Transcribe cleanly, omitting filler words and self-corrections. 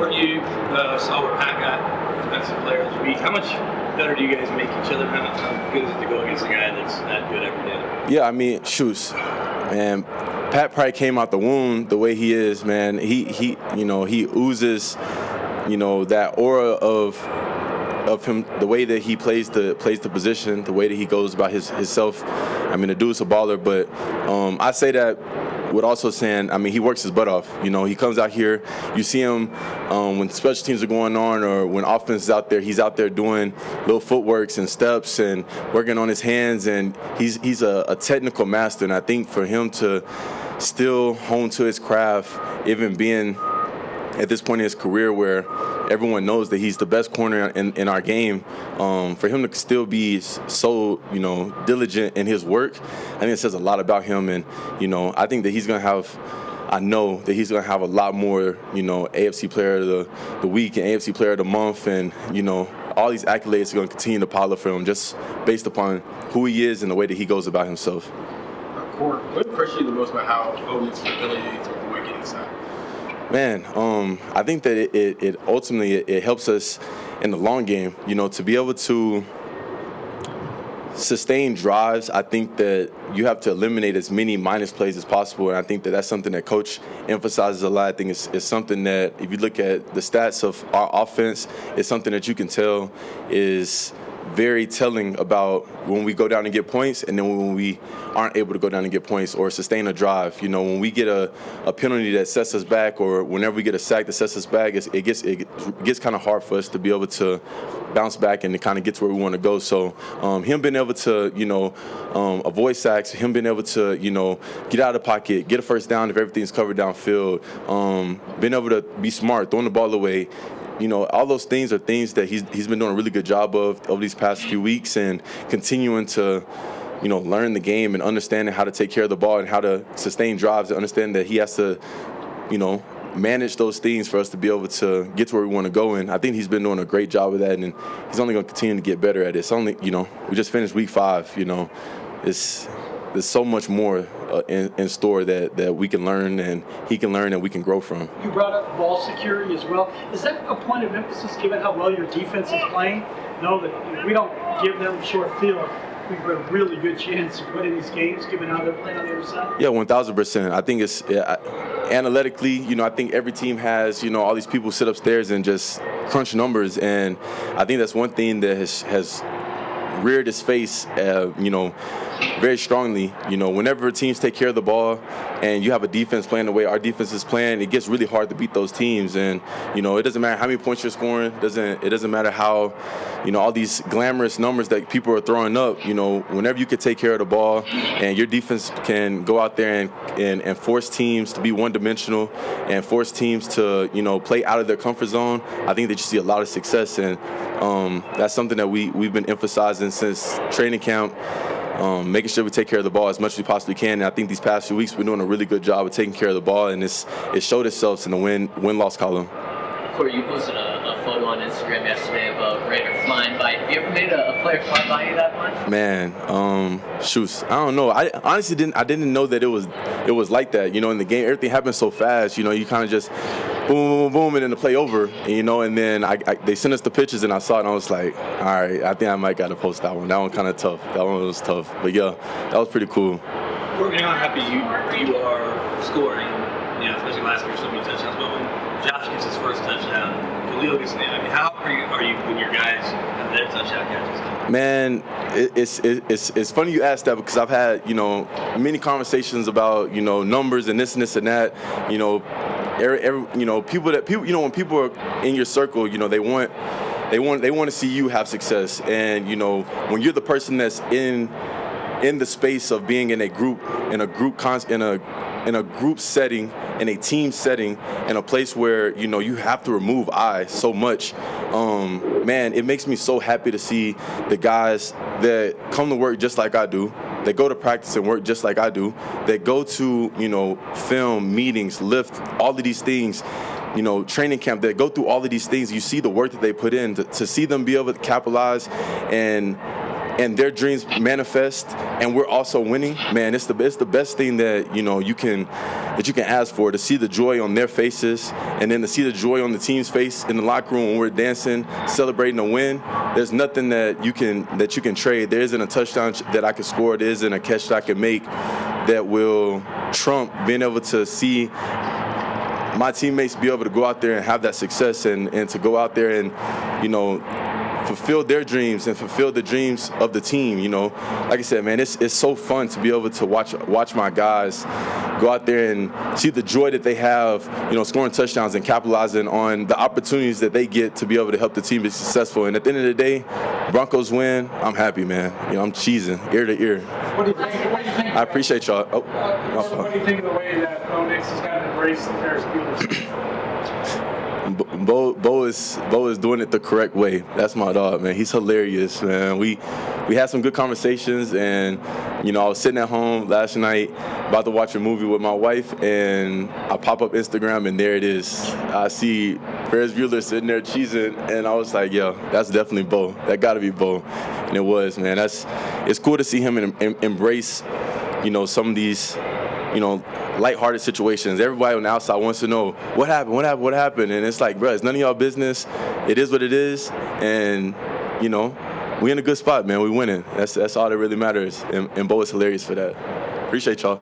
Where you saw where Pat got defensive player of the week, how much better do you guys make each other now? How good is it to go against a guy that's that good every day? Yeah, I mean, shoes, man. Pat probably came out the womb the way he is, man. He oozes, that aura of him, the way that he plays the position, the way that he goes about himself. I mean, the dude's a baller, but I say that with also saying, I mean, he works his butt off. He comes out here. You see him when special teams are going on or when offense is out there. He's out there doing little footworks and steps and working on his hands, and he's a technical master. And I think for him to still hone to his craft, even being at this point in his career where everyone knows that he's the best corner in our game, for him to still be so, diligent in his work, I think it says a lot about him. And, I think that I know that he's going to have a lot more, AFC Player of the Week and AFC Player of the Month. And, all these accolades are going to continue to pile up for him just based upon who he is and the way that he goes about himself. Court, what impressed you the most about how Bo Nix's ability to avoid getting sacked? Man, I think that it ultimately it helps us in the long game, to be able to sustain drives. I think that you have to eliminate as many minus plays as possible, and I think that that's something that Coach emphasizes a lot. I think it's something that if you look at the stats of our offense, it's something that you can tell is very telling about when we go down and get points and then when we aren't able to go down and get points or sustain a drive. When we get a penalty that sets us back or whenever we get a sack that sets us back, it gets kind of hard for us to be able to bounce back and to kind of get to where we want to go. So him being able to, avoid sacks, him being able to, get out of the pocket, get a first down if everything's covered downfield, being able to be smart, throwing the ball away, all those things are things that he's been doing a really good job of over these past few weeks, and continuing to, learn the game and understanding how to take care of the ball and how to sustain drives and understand that he has to, manage those things for us to be able to get to where we want to go. And I think he's been doing a great job of that, and he's only going to continue to get better at it. It's only, we just finished week 5, there's so much more in store that we can learn and he can learn and we can grow from. You brought up ball security as well. Is that a point of emphasis given how well your defense is playing? Know that if we don't give them short field, we have a really good chance of winning these games given how they're playing on the other side? Yeah, 1,000%. I think it's analytically, I think every team has, all these people sit upstairs and just crunch numbers. And I think that's one thing that has reared its face, very strongly. Whenever teams take care of the ball and you have a defense playing the way our defense is playing, it gets really hard to beat those teams. And, it doesn't matter how many points you're scoring. It doesn't matter how, all these glamorous numbers that people are throwing up. Whenever you can take care of the ball and your defense can go out there and force teams to be one-dimensional and force teams to, play out of their comfort zone, I think that you see a lot of success. And that's something that we've been emphasizing since training camp. Making sure we take care of the ball as much as we possibly can. And I think these past few weeks we're doing a really good job of taking care of the ball, and it showed itself in the win-loss column. Corey, you posted a photo on Instagram yesterday of a Raider flying by. Have you ever made a player fly by you that much? Man, shoots. I don't know. I honestly didn't know that it was like that. In the game, everything happens so fast. You kind of just boom, boom, boom, and then the play over. And then they sent us the pictures, and I saw it, and I was like, all right, I think I might got to post that one. That one kind of tough. That one was tough. But yeah, that was pretty cool. We're how happy you are scoring. Especially last year, so many touchdowns. But when Josh gets his first touchdown, Khalil gets the. I mean, how are you when your guys have their touchdown catches? Man, it's funny you asked that because I've had many conversations about numbers and this and that. People when people are in your circle, they want to see you have success. And when you're the person that's in the space of being in a group setting, in a team setting, in a place where you have to remove I so much, man, it makes me so happy to see the guys that come to work just like I do, that go to practice and work just like I do, that go to film, meetings, lift, all of these things, training camp, that go through all of these things. You see the work that they put in to see them be able to capitalize and and their dreams manifest, and we're also winning, man, it's the best thing that you can ask for, to see the joy on their faces, and then to see the joy on the team's face in the locker room when we're dancing, celebrating a win. There's nothing that you can trade. There isn't a touchdown that I can score. There isn't a catch that I can make that will trump being able to see my teammates be able to go out there and have that success, and to go out there and fulfill their dreams and fulfill the dreams of the team. Like I said, man, it's so fun to be able to watch my guys go out there and see the joy that they have, scoring touchdowns and capitalizing on the opportunities that they get to be able to help the team be successful. And at the end of the day, Broncos win, I'm happy, man. I'm cheesing ear to ear. What do you think? I appreciate y'all. Oh, my fault. What do you think of the way that Bo Nix has kind of embraced the Ferris Bueller? Bo is doing it the correct way. That's my dog, man. He's hilarious, man. We had some good conversations, and I was sitting at home last night about to watch a movie with my wife, and I pop up Instagram, and there it is. I see Ferris Bueller sitting there cheesing, and I was like, yo, that's definitely Bo. That got to be Bo. And it was, man. It's cool to see him embrace, some of these, lighthearted situations. Everybody on the outside wants to know what happened, and it's like, bro, it's none of y'all business. It is what it is, and we in a good spot, man. We winning. That's all that really matters, and Bo is hilarious for that. Appreciate y'all.